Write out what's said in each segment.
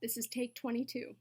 This is take 22.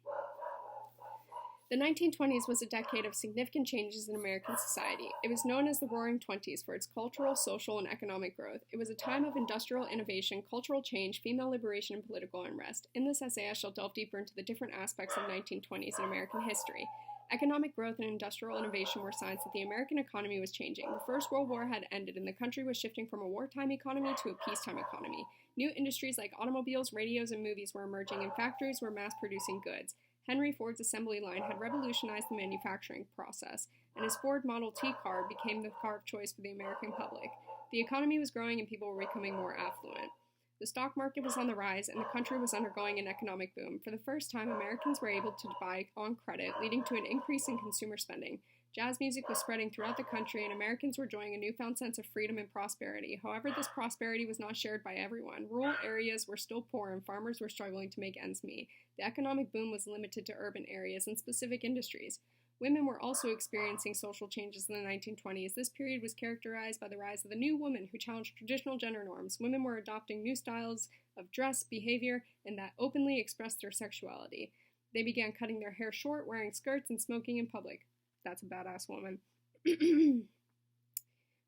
The 1920s was a decade of significant changes in American society. It was known as the Roaring Twenties for its cultural, social, and economic growth. It was a time of industrial innovation, cultural change, female liberation, and political unrest. In this essay, I shall delve deeper into the different aspects of 1920s in American history. Economic growth and industrial innovation were signs that the American economy was changing. The First World War had ended, and the country was shifting from a wartime economy to a peacetime economy. New industries like automobiles, radios, and movies were emerging, and factories were mass-producing goods. Henry Ford's assembly line had revolutionized the manufacturing process, and his Ford Model T car became the car of choice for the American public. The economy was growing and people were becoming more affluent. The stock market was on the rise, and the country was undergoing an economic boom. For the first time, Americans were able to buy on credit, leading to an increase in consumer spending. Jazz music was spreading throughout the country, and Americans were enjoying a newfound sense of freedom and prosperity. However, this prosperity was not shared by everyone. Rural areas were still poor, and farmers were struggling to make ends meet. The economic boom was limited to urban areas and specific industries. Women were also experiencing social changes in the 1920s. This period was characterized by the rise of the new woman who challenged traditional gender norms. Women were adopting new styles of dress, behavior, and that openly expressed their sexuality. They began cutting their hair short, wearing skirts, and smoking in public. That's a badass woman.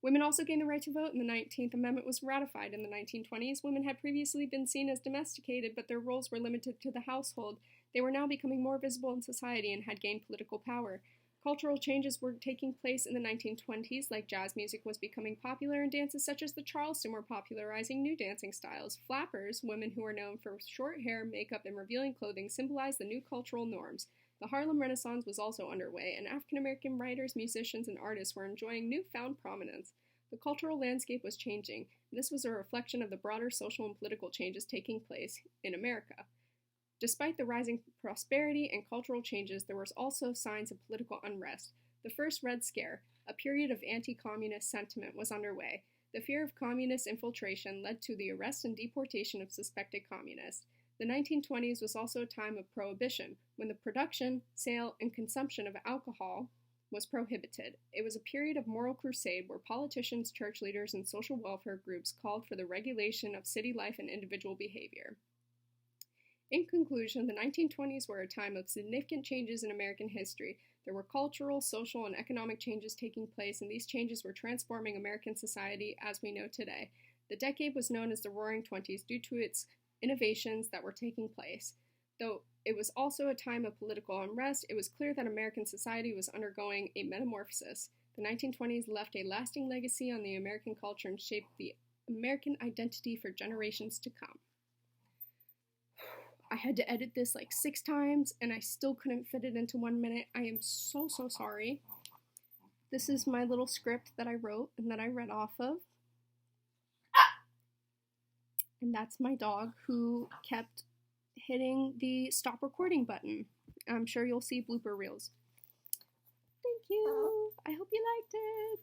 Women also gained the right to vote, and the 19th Amendment was ratified in the 1920s. Women had previously been seen as domesticated, but their roles were limited to the household. They were now becoming more visible in society and had gained political power. Cultural changes were taking place in the 1920s, like jazz music was becoming popular, and dances such as the Charleston were popularizing new dancing styles. Flappers, women who were known for short hair, makeup, and revealing clothing, symbolized the new cultural norms. The Harlem Renaissance was also underway, and African-American writers, musicians, and artists were enjoying newfound prominence. The cultural landscape was changing, and this was a reflection of the broader social and political changes taking place in America. Despite the rising prosperity and cultural changes, there was also signs of political unrest. The first Red Scare, a period of anti-communist sentiment, was underway. The fear of communist infiltration led to the arrest and deportation of suspected communists. The 1920s was also a time of prohibition, when the production, sale, and consumption of alcohol was prohibited. It was a period of moral crusade where politicians, church leaders, and social welfare groups called for the regulation of city life and individual behavior. In conclusion, the 1920s were a time of significant changes in American history. There were cultural, social, and economic changes taking place, and these changes were transforming American society as we know today. The decade was known as the Roaring Twenties due to its innovations that were taking place. Though it was also a time of political unrest, it was clear that American society was undergoing a metamorphosis. The 1920s left a lasting legacy on the American culture and shaped the American identity for generations to come. I had to edit this like 6 times, and I still couldn't fit it into 1 minute. I am so sorry. This is my little script that I wrote and that I read off of. And that's my dog who kept hitting the stop recording button. I'm sure you'll see blooper reels. Thank you. I hope you liked it.